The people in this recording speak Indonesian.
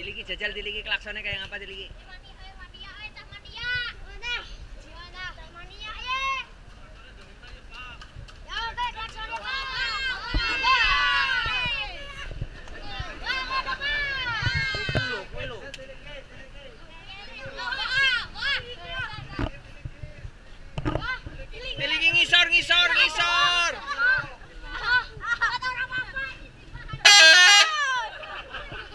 Diliki jajal diliki klaksonnya kayak apa diliki? Diliki ngisor.